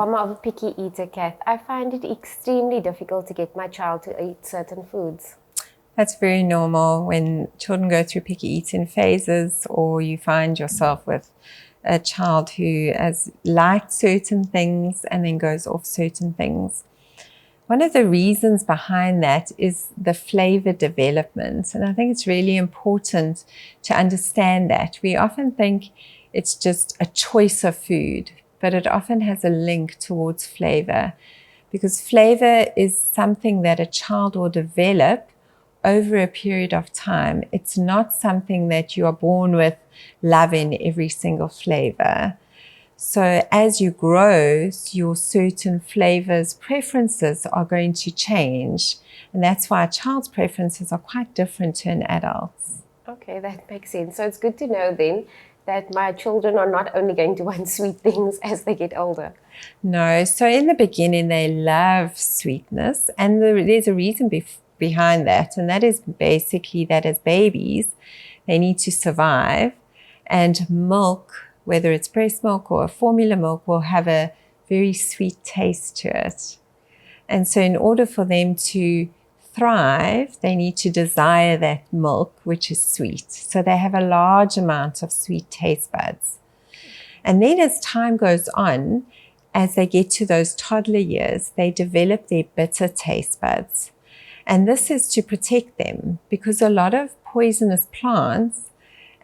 mama of a picky eater, Kath. I find it extremely difficult to get my child to eat certain foods. That's very normal when children go through picky eating phases, or you find yourself with a child who has liked certain things and then goes off certain things. One of the reasons behind that is the flavor development. And I think it's really important to understand that. We often think it's just a choice of food, but it often has a link towards flavor, because flavor is something that a child will develop over a period of time. It's not something that you are born with loving every single flavor. So as you grow, your certain flavors, preferences are going to change. And that's why a child's preferences are quite different to an adult's. Okay, that makes sense. So it's good to know then that my children are not only going to want sweet things as they get older. No, so in the beginning, they love sweetness. And there's a reason behind that. And that is basically that as babies, they need to survive. And milk, whether it's breast milk or a formula milk, will have a very sweet taste to it. And so in order for them to thrive, they need to desire that milk, which is sweet. So they have a large amount of sweet taste buds. And then as time goes on, as they get to those toddler years, they develop their bitter taste buds. And this is to protect them, because a lot of poisonous plants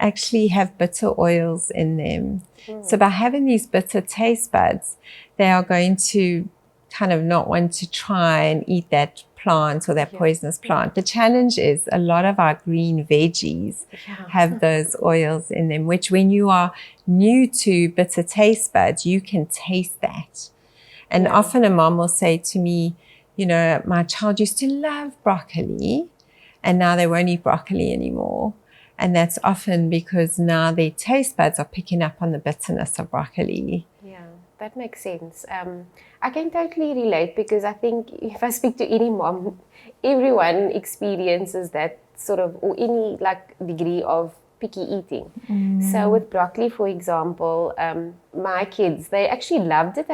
actually have bitter oils in them. So by having these bitter taste buds, they are going to kind of not want to try and eat that plant or that poisonous plant. The challenge is a lot of our green veggies have those oils in them, which when you are new to bitter taste buds, you can taste that. And often a mom will say to me, you know, my child used to love broccoli and now they won't eat broccoli anymore. And that's often because now their taste buds are picking up on the bitterness of broccoli. Yeah, that makes sense. I can totally relate, because I think if I speak to any mom, everyone experiences that sort of, or any like degree of picky eating. So with broccoli, for example, my kids, they actually loved it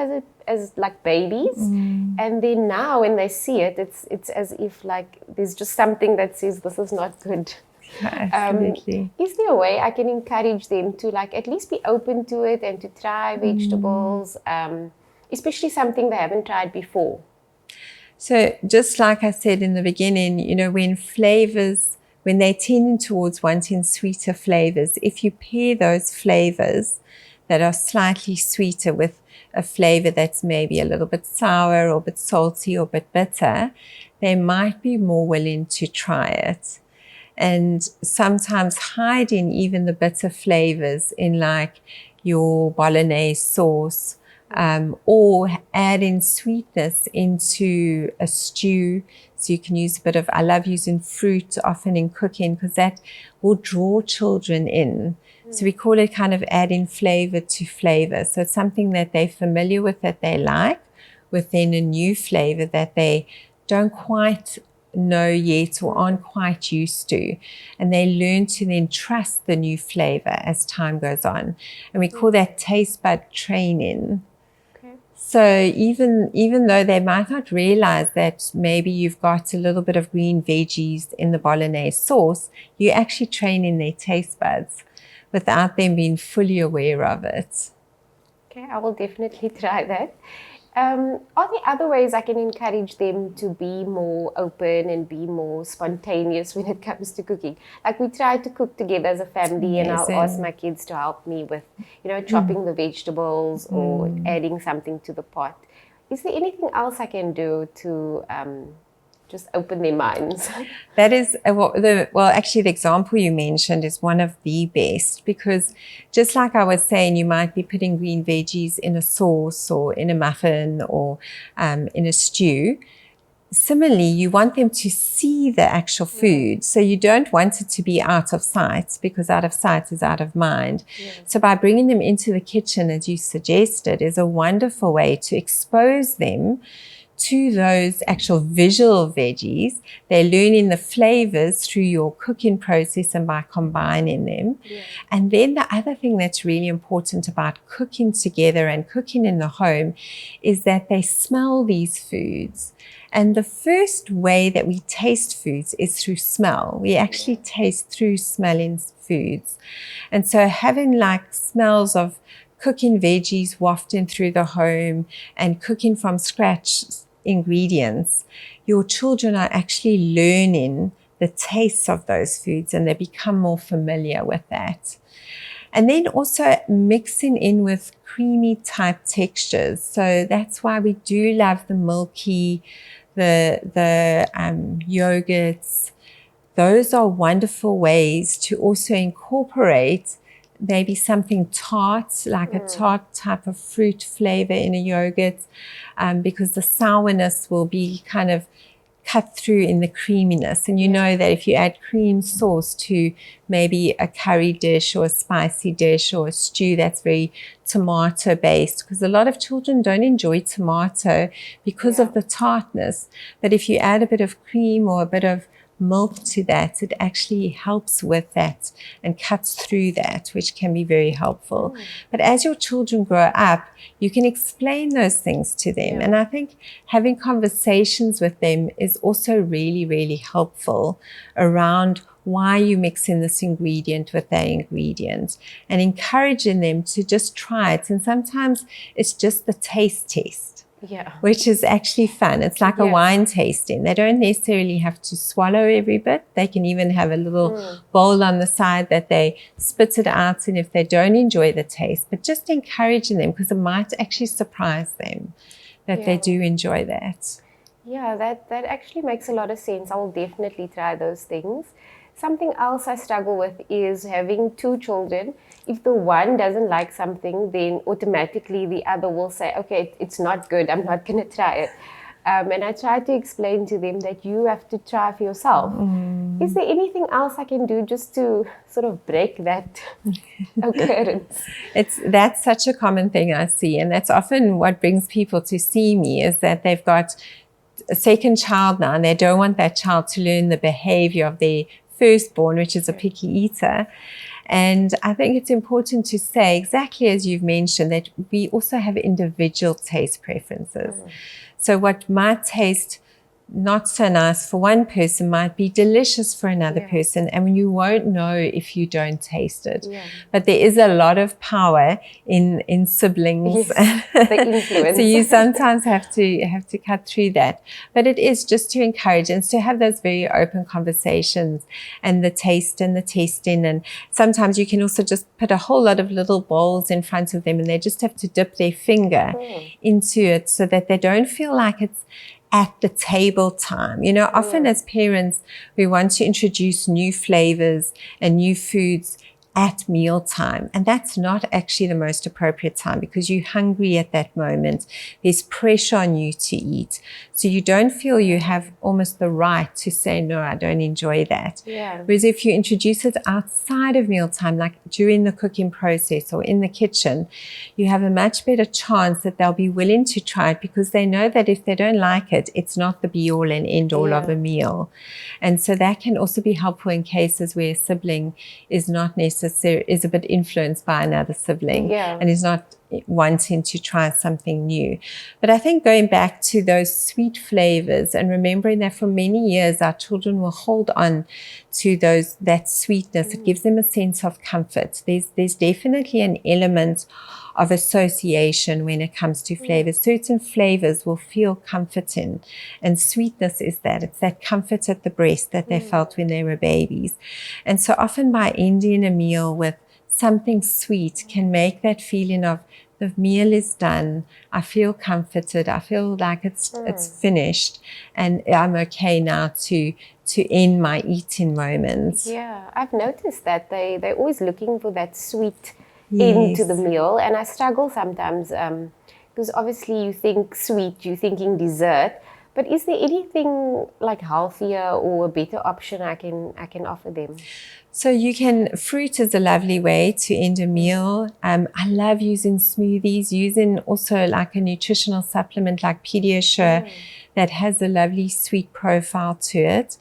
as like babies. And then now when they see it, it's as if like there's just something that says this is not good. Absolutely. Is there a way I can encourage them to like at least be open to it and to try vegetables, especially something they haven't tried before? So just like I said in the beginning, you know, when they're tending towards wanting sweeter flavors, if you pair those flavors that are slightly sweeter with a flavor that's maybe a little bit sour or a bit salty or a bit bitter, they might be more willing to try it. And sometimes hiding even the bitter flavors in like your bolognese sauce, or adding sweetness into a stew. So you can use a bit of, I love using fruit often in cooking, because that will draw children in. So we call it kind of adding flavor to flavor. So it's something that they're familiar with, that they like, within a new flavor that they don't quite know yet or aren't quite used to. And they learn to then trust the new flavor as time goes on. And we call that taste bud training. So even though they might not realize that maybe you've got a little bit of green veggies in the bolognese sauce, you're actually training their taste buds without them being fully aware of it. Okay, I will definitely try that. Are there other ways I can encourage them to be more open and be more spontaneous when it comes to cooking? Like we try to cook together as a family, and I'll ask my kids to help me with, you know, chopping the vegetables or adding something to the pot. Is there anything else I can do to just open their minds? That is, actually the example you mentioned is one of the best, because just like I was saying, you might be putting green veggies in a sauce or in a muffin or in a stew. Similarly, you want them to see the actual food. So you don't want it to be out of sight, because out of sight is out of mind. So by bringing them into the kitchen, as you suggested, is a wonderful way to expose them to those actual visual veggies. They're learning the flavors through your cooking process and by combining them. Yeah. And then the other thing that's really important about cooking together and cooking in the home is that they smell these foods. And the first way that we taste foods is through smell. We actually taste through smelling foods. And so having like smells of cooking veggies wafting through the home and cooking from scratch ingredients, your children are actually learning the tastes of those foods and they become more familiar with that. And then also mixing in with creamy type textures. So that's why we do love the milky, the yogurts. Those are wonderful ways to also incorporate maybe something tart, like a tart type of fruit flavor in a yogurt, because the sourness will be kind of cut through in the creaminess. And you know that if you add cream sauce to maybe a curry dish or a spicy dish or a stew that's very tomato based, because a lot of children don't enjoy tomato because of the tartness. But if you add a bit of cream or a bit of milk to that, it actually helps with that and cuts through that, which can be very helpful. But as your children grow up, you can explain those things to them. And I think having conversations with them is also really, really helpful around why you mix in this ingredient with that ingredient and encouraging them to just try it. And sometimes it's just the taste test. Which is actually fun. It's like a wine tasting. They don't necessarily have to swallow every bit. They can even have a little bowl on the side that they spit it out in if they don't enjoy the taste, but just encouraging them because it might actually surprise them that they do enjoy that. Yeah, that actually makes a lot of sense. I will definitely try those things. Something else I struggle with is having two children. If the one doesn't like something, then automatically the other will say, okay, it's not good, I'm not going to try it. And I try to explain to them that you have to try for yourself. Is there anything else I can do just to sort of break that occurrence? That's such a common thing I see. And that's often what brings people to see me, is that they've got a second child now and they don't want that child to learn the behavior of their firstborn, which is a picky eater. And I think it's important to say, exactly as you've mentioned, that we also have individual taste preferences. So what might taste not so nice for one person might be delicious for another person, and you won't know if you don't taste it. But there is a lot of power in siblings. The influence. So you sometimes have to cut through that. But it is just to encourage and to have those very open conversations and the taste and the tasting. And sometimes you can also just put a whole lot of little bowls in front of them and they just have to dip their finger into it so that they don't feel like it's at the table time. You know, often as parents, we want to introduce new flavors and new foods at mealtime. And that's not actually the most appropriate time because you're hungry at that moment. There's pressure on you to eat. So you don't feel you have almost the right to say, no, I don't enjoy that. Whereas if you introduce it outside of mealtime, like during the cooking process or in the kitchen, you have a much better chance that they'll be willing to try it because they know that if they don't like it, it's not the be all and end all of a meal. And so that can also be helpful in cases where a sibling is not is a bit influenced by another sibling and is not wanting to try something new. But I think going back to those sweet flavors and remembering that for many years our children will hold on to that sweetness. It gives them a sense of comfort. There's definitely an element of association when it comes to flavors. Certain flavors will feel comforting, and sweetness is that. It's that comfort at the breast that they felt when they were babies. And so often by ending a meal with something sweet can make that feeling of the meal is done, I feel comforted, I feel like it's finished, and I'm okay now to end my eating moments. Yeah, I've noticed that they're always looking for that sweet end to the meal, and I struggle sometimes because obviously you think sweet, you're thinking dessert, But is there anything like healthier or a better option I can offer them? So fruit is a lovely way to end a meal. I love using smoothies, using also like a nutritional supplement like Pediasure that has a lovely sweet profile to it.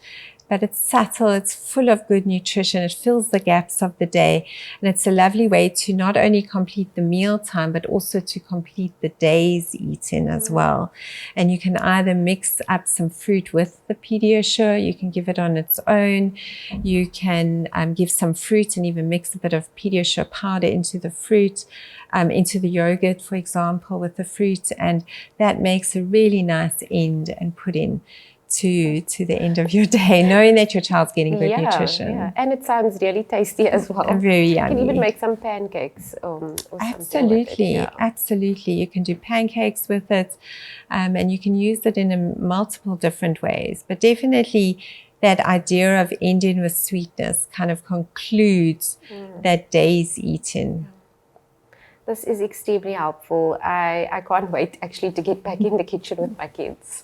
But it's subtle, it's full of good nutrition, it fills the gaps of the day, and it's a lovely way to not only complete the meal time, but also to complete the day's eating as well. And you can either mix up some fruit with the Pediasure, you can give it on its own, you can give some fruit and even mix a bit of Pediasure powder into the fruit, into the yogurt, for example, with the fruit, and that makes a really nice end and put in to the end of your day, knowing that your child's getting good nutrition. Yeah, and it sounds really tasty as well. And very yummy. You can even make some pancakes or absolutely, something with it. Absolutely. You can do pancakes with it, and you can use it in multiple different ways. But definitely that idea of ending with sweetness kind of concludes that day's eating. This is extremely helpful. I can't wait actually to get back in the kitchen with my kids.